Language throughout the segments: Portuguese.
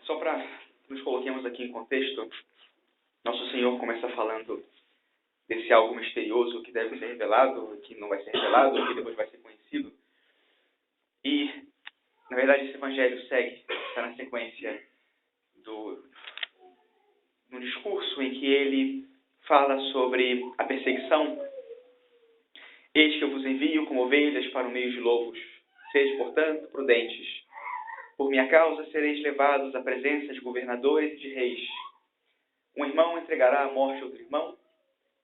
Só para nos coloquemos aqui em contexto, nosso Senhor começa falando desse algo misterioso que deve ser revelado, que não vai ser revelado, que depois vai ser conhecido. E, na verdade, esse evangelho está na sequência do discurso em que ele fala sobre a perseguição. Eis que eu vos envio como ovelhas para o meio de lobos. Sede, portanto, prudentes. Por minha causa sereis levados à presença de governadores e de reis. Um irmão entregará à morte outro irmão,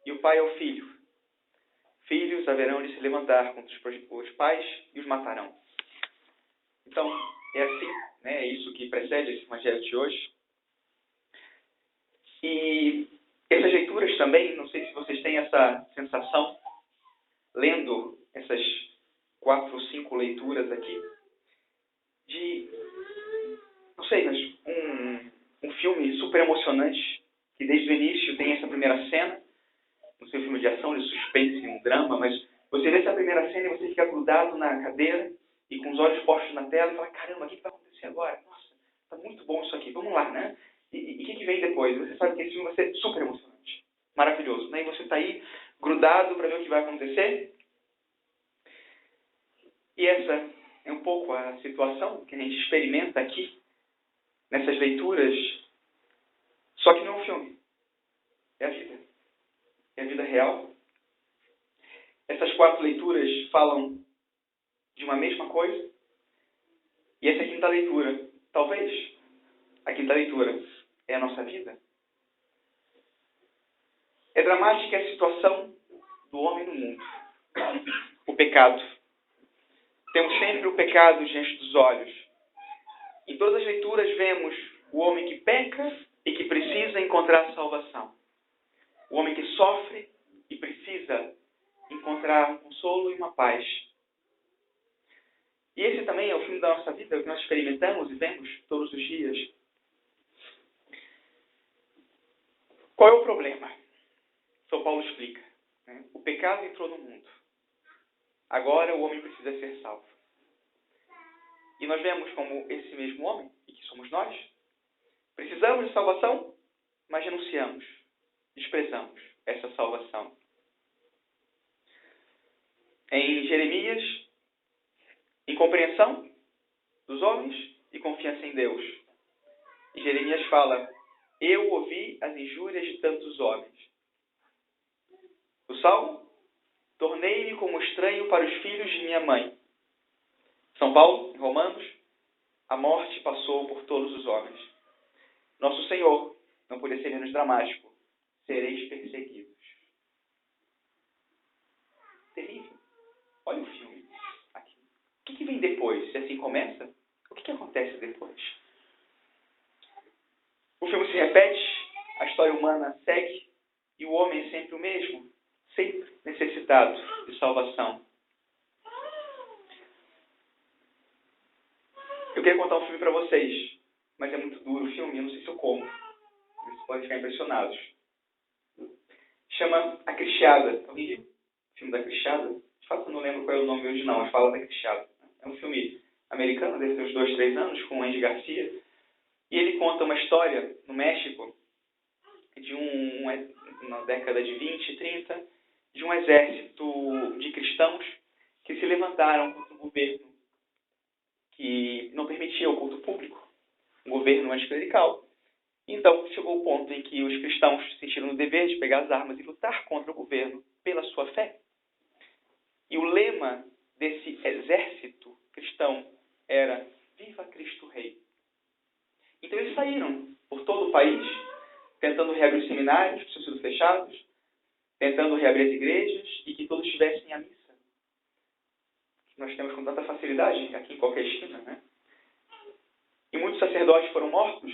e o pai ao filho. Filhos haverão de se levantar contra os pais e os matarão. Então, é assim, é isso que precede esse evangelho de hoje. E essas leituras também, não sei se vocês têm essa sensação, lendo essas 4 ou 5 leituras aqui, de, não sei, mas um filme super emocionante, que desde o início tem essa primeira cena, não sei, um filme de ação, de suspense, um drama, mas você vê essa primeira cena e você fica grudado na cadeira e com os olhos postos na tela e fala, caramba, o que vai acontecer agora? Nossa, tá muito bom isso aqui, vamos lá, né? E o que vem depois? Você sabe que esse filme vai ser super emocionante, maravilhoso, né? E você está aí grudado para ver o que vai acontecer. E essa é um pouco a situação que a gente experimenta aqui, nessas leituras, só que não é um filme, é a vida. É a vida real. Essas 4 leituras falam de uma mesma coisa. E essa é a quinta leitura. Talvez a quinta leitura é a nossa vida. É dramática a situação do homem no mundo. O pecado. Temos sempre o pecado diante dos olhos. Em todas as leituras vemos o homem que peca e que precisa encontrar salvação. O homem que sofre e precisa encontrar um consolo e uma paz. E esse também é o filme da nossa vida, é o que nós experimentamos e vemos todos os dias. Qual é o problema? São Paulo explica. O pecado entrou no mundo. Agora o homem precisa ser salvo. E nós vemos como esse mesmo homem, e que somos nós, precisamos de salvação, mas renunciamos, desprezamos essa salvação. Em Jeremias, incompreensão dos homens e confiança em Deus. E Jeremias fala, eu ouvi as injúrias de tantos homens. O Salmo, tornei-me como estranho para os filhos de minha mãe. São Paulo, em Romanos, a morte passou por todos os homens. Nosso Senhor, não podia ser menos dramático, sereis perseguidos. Terrível. Olha o filme aqui. O que vem depois? Se assim começa, o que acontece depois? O filme se repete, a história humana segue, e o homem é sempre o mesmo, sempre necessitado de salvação. Eu queria contar um filme para vocês, mas é muito duro o filme, eu não sei se eu como. Vocês podem ficar impressionados. Chama A Cristiada. Alguém viu o filme da Cristiada? De fato, eu não lembro qual é o nome original, mas fala da Cristiada. É um filme americano, deve ter uns 2, 3 anos, com o Andy Garcia. E ele conta uma história no México, de na década de 20, 30, de um exército de cristãos que se levantaram contra o governo que não permitia o culto público, um governo anticlerical. Então, chegou o ponto em que os cristãos se sentiram no dever de pegar as armas e lutar contra o governo pela sua fé. E o lema desse exército cristão era Viva Cristo Rei. Então eles saíram por todo o país, tentando reabrir os seminários que tinham sido fechados, tentando reabrir as igrejas e que todos tivessem a missa. Que nós temos com tanta facilidade aqui em qualquer esquina, né? E muitos sacerdotes foram mortos,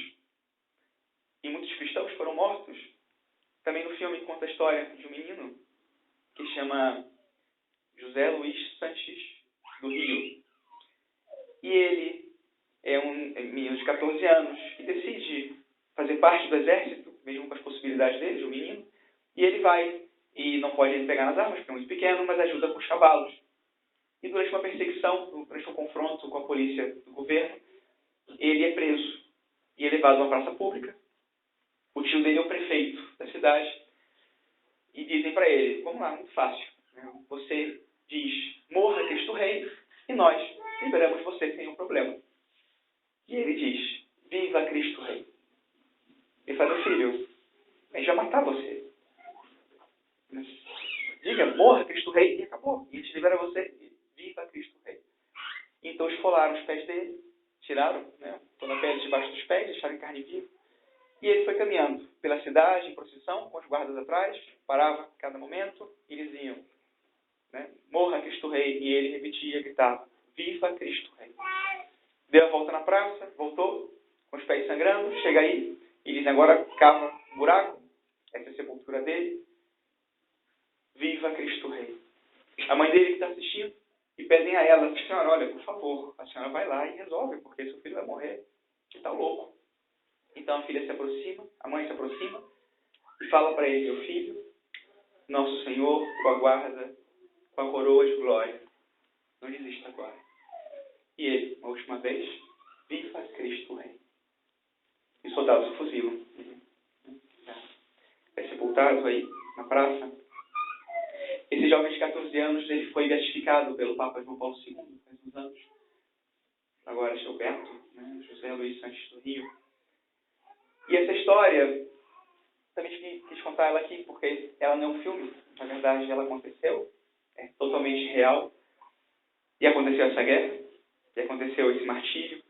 e muitos cristãos foram mortos. Também no filme conta a história de um menino que chama José Luiz Sanches, do Rio. E ele é um menino de 14 anos que decide fazer parte do exército, mesmo com as possibilidades dele, de um menino. E ele vai, e não pode pegar nas armas, porque é muito pequeno, mas ajuda com os cavalos. E durante uma perseguição, durante um confronto com a polícia do governo, ele é preso. e é levado a uma praça pública. O tio dele é o prefeito da cidade. E dizem para ele, vamos lá, muito fácil. Você diz, morra Cristo Rei, e nós liberamos você sem nenhum problema. E ele diz, viva Cristo Rei. Ele fala, meu filho, a gente vai matar você. Diga, morra Cristo Rei, e acabou. E a gente libera você, viva Cristo Rei. Então esfolaram os pés dele, tiraram toda a pele debaixo dos pés, deixaram em carne viva. E ele foi caminhando pela cidade, em procissão, com os guardas atrás, parava a cada momento, e eles iam, morra Cristo Rei, e ele repetia, gritava, viva Cristo Rei. Deu a volta na praça, voltou, com os pés sangrando, chega aí, e dizem, agora cava um buraco, essa é a sepultura dele, viva Cristo Rei. A mãe dele que está assistindo, e pedem a ela, senhora, olha, por favor, a senhora vai lá e resolve, porque seu filho vai morrer, que está louco. Então a filha se aproxima, a mãe se aproxima, e fala para ele, meu filho, nosso Senhor o aguarda com a coroa de glória. Não desista agora. E ele, uma última vez, viva Cristo Rei. E os soldados o fuzilam. É sepultado aí, na praça. Esse jovem de 14 anos, ele foi beatificado pelo Papa João Paulo II, faz uns anos. Agora, Gilberto, José Luiz Santos do Rio. E essa história, também quis contar ela aqui, porque ela não é um filme. Na verdade, ela aconteceu. É totalmente real. E aconteceu essa guerra. E aconteceu esse martírio.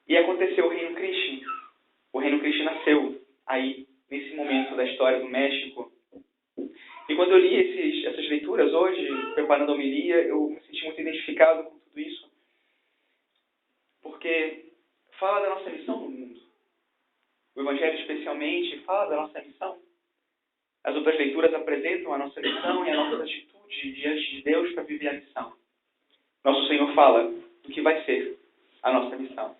E aconteceu o Reino Christi. O Reino Christi nasceu aí, nesse momento da história do México. E quando eu li essas leituras hoje, preparando a homilia, eu me senti muito identificado com tudo isso. Porque fala da nossa missão no mundo. O Evangelho, especialmente, fala da nossa missão. As outras leituras apresentam a nossa missão e a nossa atitude diante de Deus para viver a missão. Nosso Senhor fala do que vai ser a nossa missão.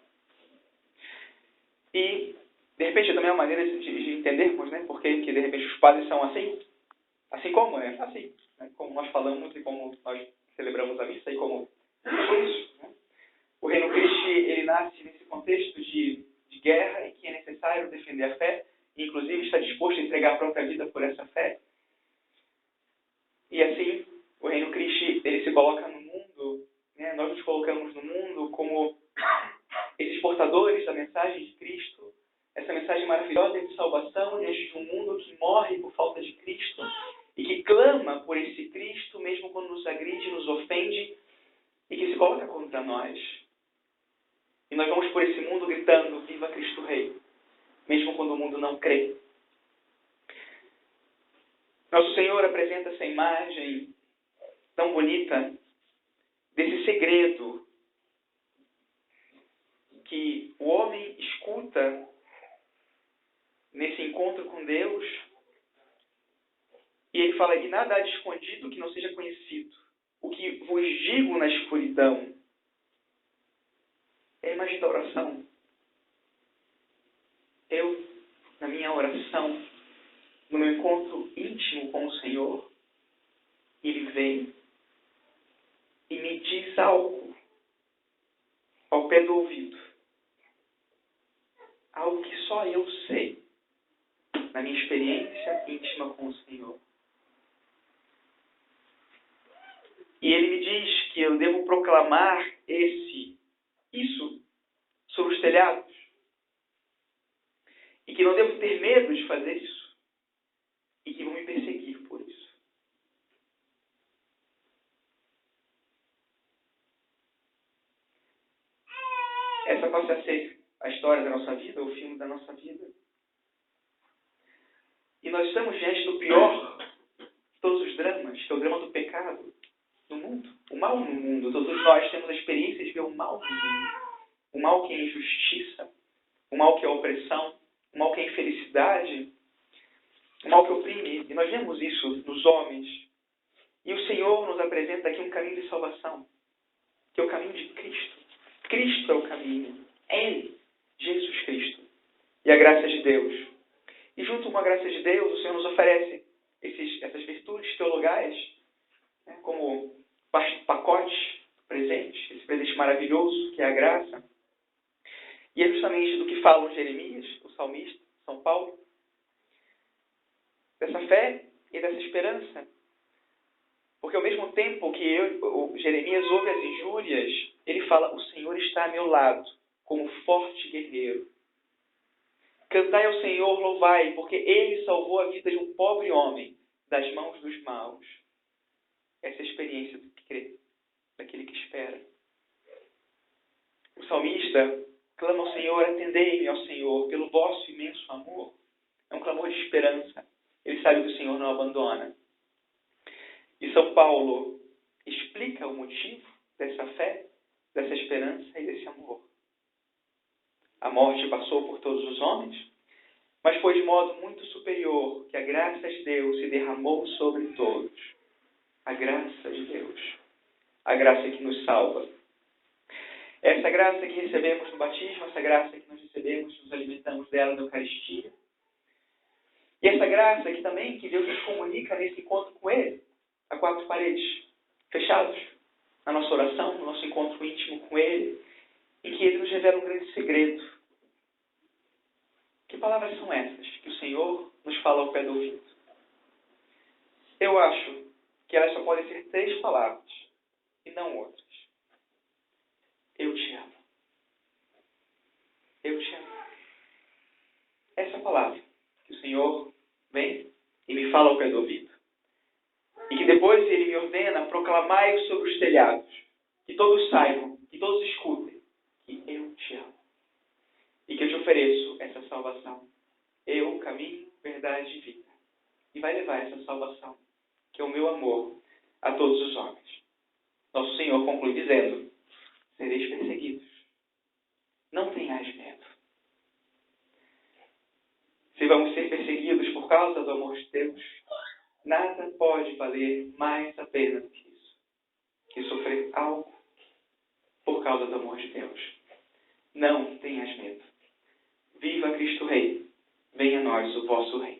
E, de repente, também é uma maneira de entendermos, por que de repente os padres são assim. Assim como, assim. Como nós falamos e como nós celebramos a missa e como isso. O Reino Christi, ele nasce nesse contexto de guerra em que é necessário defender a fé e, inclusive, está disposto a entregar a própria vida por essa fé. E assim, o Reino Christi, ele se coloca no mundo, nós nos colocamos no mundo como esses portadores da mensagem de Cristo, essa mensagem maravilhosa de salvação diante de um mundo que morre por falta de Cristo e que clama por esse Cristo mesmo quando nos agride, nos ofende e que se coloca contra nós. E nós vamos por esse mundo gritando, viva Cristo Rei, mesmo quando o mundo não crê. Nosso Senhor apresenta essa imagem tão bonita desse segredo que o homem escuta nesse encontro com Deus e ele fala, e nada há de escondido que não seja conhecido. O que vos digo na escuridão é a imagem da oração. Eu, na minha oração, no meu encontro íntimo com o Senhor, Ele vem e me diz algo ao pé do ouvido. Algo que só eu sei, na minha experiência íntima com o Senhor. E Ele me diz que eu devo proclamar isso sobre os telhados. E que não devo ter medo de fazer isso. E que vão me perseguir por isso. Essa passa a ser a história da nossa vida, o filme da nossa vida. E nós estamos diante do pior de todos os dramas, que é o drama do pecado no mundo. O mal no mundo. Todos nós temos a experiência de ver o mal no mundo. O mal que é injustiça, o mal que é opressão, o mal que é infelicidade, o mal que oprime. E nós vemos isso nos homens. E o Senhor nos apresenta aqui um caminho de salvação, que é o caminho de Cristo. Cristo é o caminho. Ele, Jesus Cristo. E a graça de Deus. E junto com a graça de Deus, o Senhor nos oferece essas virtudes teologais, como parte do pacote presente, esse presente maravilhoso que é a graça. E é justamente do que falam Jeremias, o salmista, São Paulo, dessa fé e dessa esperança. Porque ao mesmo tempo que o Jeremias ouve as injúrias, ele fala: o Senhor está a meu lado, como forte guerreiro. Cantai ao Senhor, louvai, porque Ele salvou a vida de um pobre homem das mãos dos maus. Essa é a experiência do que crê, daquele que espera. O salmista clama ao Senhor: atendei-me, ao Senhor, pelo vosso imenso amor. É um clamor de esperança. Ele sabe que o Senhor não abandona. E São Paulo explica o motivo dessa fé, dessa esperança e desse amor. A morte passou por todos os homens, mas foi de modo muito superior que a graça de Deus se derramou sobre todos. A graça de Deus. A graça que nos salva. Essa graça que recebemos no batismo, essa graça que nós recebemos, nos alimentamos dela na Eucaristia. E essa graça que também que Deus nos comunica nesse encontro com Ele, a quatro paredes, fechados, na nossa oração, no nosso encontro íntimo com Ele, em que Ele nos revela um grande segredo. Que palavras são essas que o Senhor nos fala ao pé do ouvido? Eu acho que elas só podem ser 3 palavras e não outras. Eu te amo. Eu te amo. Essa palavra que o Senhor vem e me fala ao pé do ouvido. E que depois Ele me ordena proclamai-o sobre os telhados. Que todos saibam, que todos escutem que eu te amo. E que eu te ofereço essa salvação. Eu, caminho, verdade e vida. E vai levar essa salvação, que é o meu amor, a todos os homens. Nosso Senhor conclui dizendo: sereis perseguidos. Não tenhais medo. Se vamos ser perseguidos por causa do amor de Deus, nada pode valer mais a pena do que isso. Que sofrer algo por causa do amor de Deus. Não tenhas medo. Viva Cristo Rei. Venha a nós o vosso reino.